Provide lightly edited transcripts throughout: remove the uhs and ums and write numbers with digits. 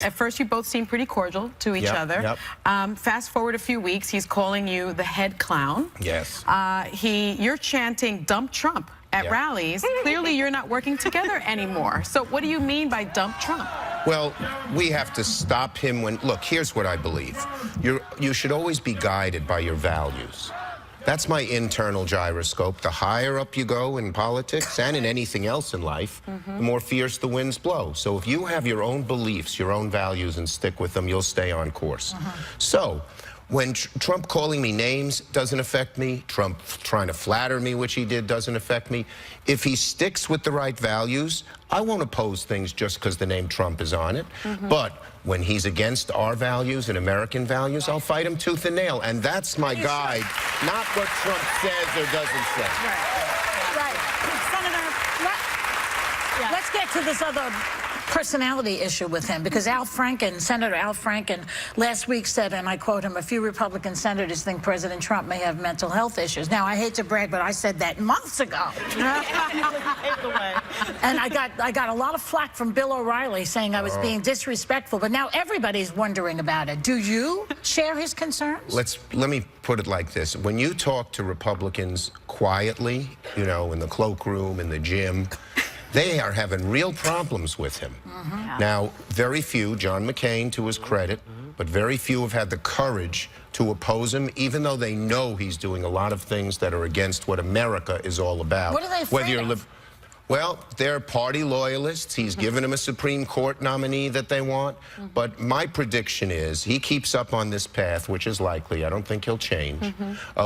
At first, you both seem pretty cordial to each other. Fast forward a few weeks, he's calling you the head clown. Yes. You're chanting "dump Trump" at rallies. Clearly, you're not working together anymore. So what do you mean by dump Trump? Well, we have to stop him when... Look, here's what I believe. You should always be guided by your values. That's my internal gyroscope. The higher up you go in politics and in anything else in life, the more fierce the winds blow. So if you have your own beliefs, your own values, and stick with them, you'll stay on course. So when Trump calling me names doesn't affect me, Trump trying to flatter me, which he did, doesn't affect me. If he sticks with the right values, I won't oppose things just because the name Trump is on it. But when he's against our values and American values, I'll fight him tooth and nail. And that's my guide, not what Trump says or doesn't say. Right. Senator, let's get to this other personality issue with him, because Senator Al Franken last week said, and I quote him, "A few Republican senators think President Trump may have mental health issues." Now, I hate to brag, but I said that months ago. And I got a lot of flack from Bill O'Reilly saying I was being disrespectful, but now everybody's wondering about it. Do you share his concerns? Let me put it like this. When you talk to Republicans quietly, you know, in the cloakroom, in the gym, they are having real problems with him. Now, very few, John McCain to his credit, but very few have had the courage to oppose him, even though they know he's doing a lot of things that are against what America is all about. What are they afraid of? Well, they're party loyalists. He's given them a Supreme Court nominee that they want. But my prediction is he keeps up on this path, which is likely. I don't think he'll change.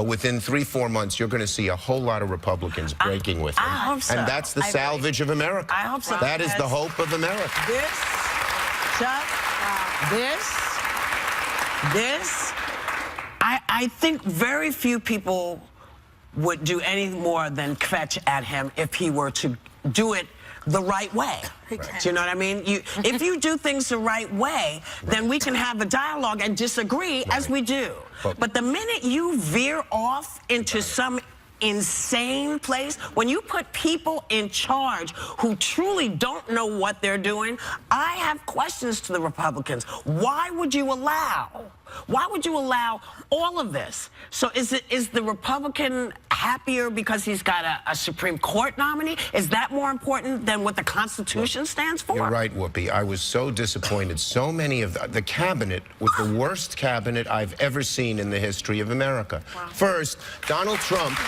Within 3-4 months, you're going to see a whole lot of Republicans breaking with him. I hope so. And that's the salvage of America. I hope so. That is the hope of America. I think very few people would do any more than kvetch at him if he were to do it the right way. Do you know what I mean? If you do things the right way, then we can have a dialogue and disagree as we do. But the minute you veer off into some insane place, when you put people in charge who truly don't know what they're doing, I have questions to the Republicans. Why would you allow all of this? So is the Republican happier because he's got a Supreme Court nominee? Is that more important than what the Constitution stands for? You're right, Whoopi. I was so disappointed. So many of the cabinet was the worst cabinet I've ever seen in the history of America. First, Donald Trump,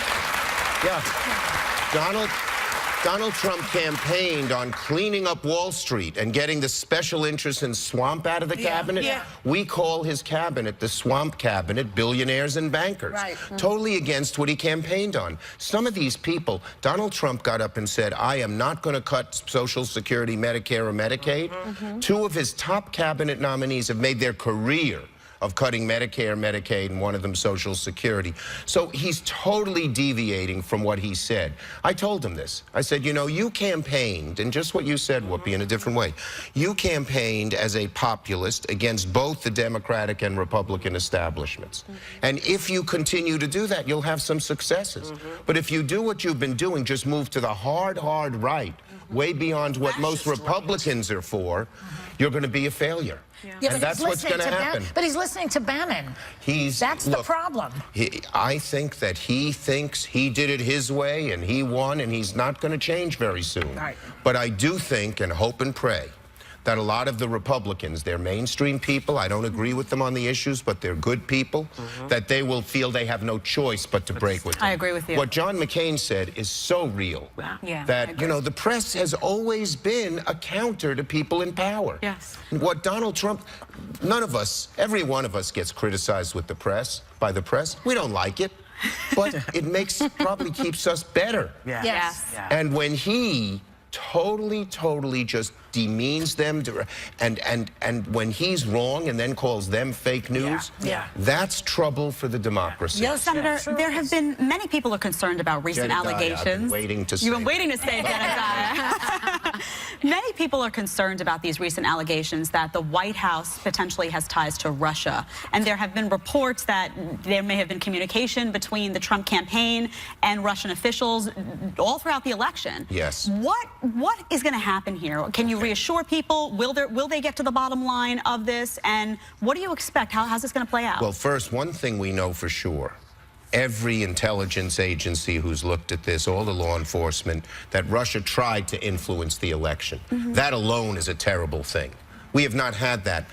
Donald Trump campaigned on cleaning up Wall Street and getting the special interests and swamp out of the cabinet. We call his cabinet the swamp cabinet, billionaires and bankers. Totally against what he campaigned on. Some of these people, Donald Trump got up and said, "I am not going to cut Social Security, Medicare, or Medicaid." Two of his top cabinet nominees have made their career of cutting Medicare, Medicaid, and one of them Social Security. So he's totally deviating from what he said. I told him this. I said, you know, you campaigned, and just what you said, Whoopi, in a different way. You campaigned as a populist against both the Democratic and Republican establishments. And if you continue to do that, you'll have some successes. But if you do what you've been doing, just move to the hard right, way beyond what most Republicans are for, you're going to be a failure. And that's what's going to happen. But he's listening to Bannon. That's the problem. I think that he thinks he did it his way and he won, and he's not going to change very soon. But I do think and hope and pray that a lot of the Republicans, they're mainstream people, I don't agree with them on the issues, but they're good people, that they will feel they have no choice but to break with them. I agree with you. What John McCain said is so real. That, you know, the press has always been a counter to people in power. What Donald Trump, none of us, every one of us gets criticized with the press, by the press. We don't like it, but it probably keeps us better. And when he totally just demeans them and when he's wrong and then calls them fake news, that's trouble for the democracy. Senator, there have been many people are concerned about recent allegations. I've been waiting to say You've been waiting to say that. Many people are concerned about these recent allegations that the White House potentially has ties to Russia. And there have been reports that there may have been communication between the Trump campaign and Russian officials all throughout the election. What is going to happen here? Can you you reassure people? Will they get to the bottom line of this? And what do you expect? How's this going to play out? Well, first, one thing we know for sure. Every intelligence agency who's looked at this, all the law enforcement, that Russia tried to influence the election. That alone is a terrible thing. We have not had that.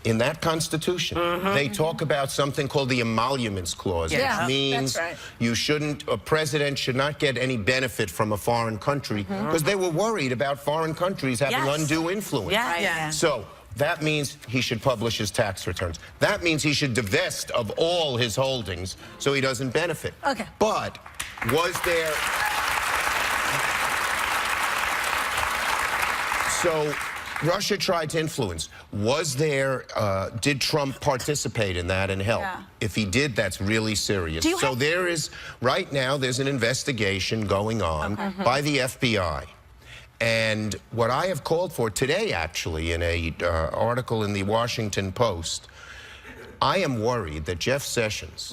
In that Constitution, they talk about something called the Emoluments Clause, which means a president should not get any benefit from a foreign country, because they were worried about foreign countries having undue influence. So that means he should publish his tax returns. That means he should divest of all his holdings so he doesn't benefit. Okay. But was there... So Russia tried to influence. Was there, did Trump participate in that and help? Yeah. If he did, that's really serious. So there is, right now, there's an investigation going on by the FBI. And what I have called for today, actually, in a article in the Washington Post, I am worried that Jeff Sessions,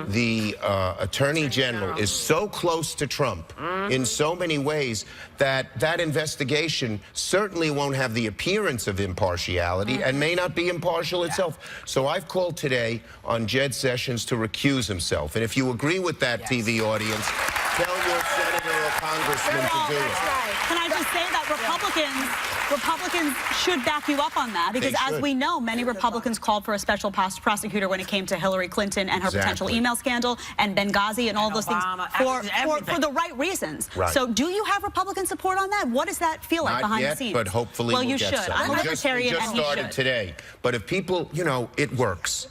the Attorney General, is so close to Trump in so many ways that that investigation certainly won't have the appearance of impartiality and may not be impartial itself. So I've called today on Jed Sessions to recuse himself. And if you agree with that, TV audience, tell your senator or congressman to do it. Can I just say that Republicans should back you up on that, because as we know, many Republicans called for a special prosecutor when it came to Hillary Clinton and her potential email scandal and Benghazi and all those things for the right reasons. So do you have Republican support on that? What does that feel like behind the scenes? But hopefully we'll you get should. some. I'm a libertarian, and he started today. But if people, you know, it works.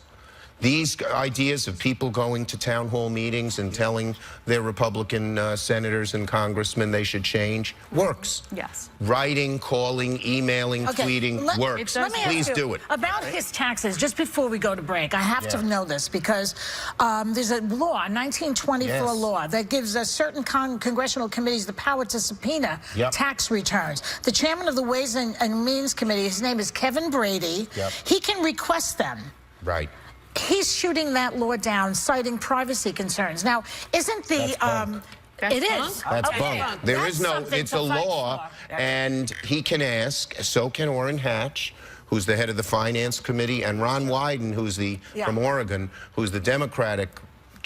These ideas of people going to town hall meetings and telling their Republican senators and congressmen they should change works. Yes. Writing, calling, emailing, tweeting works. Please do it. About his taxes, just before we go to break, I have to know this because there's a law, a 1924 law, that gives certain congressional committees the power to subpoena tax returns. The chairman of the Ways and Means Committee, his name is Kevin Brady, he can request them. Right. He's shooting that law down, citing privacy concerns. Now, isn't the... It is. That's bunk. There is no, it's a law, and he can ask, so can Orrin Hatch, who's the head of the Finance Committee, and Ron Wyden, who's from Oregon, who's the Democratic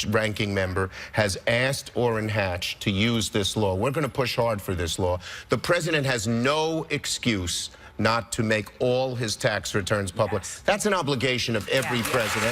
ranking member, has asked Orrin Hatch to use this law. We're going to push hard for this law. The president has no excuse not to make all his tax returns public. That's an obligation of every president.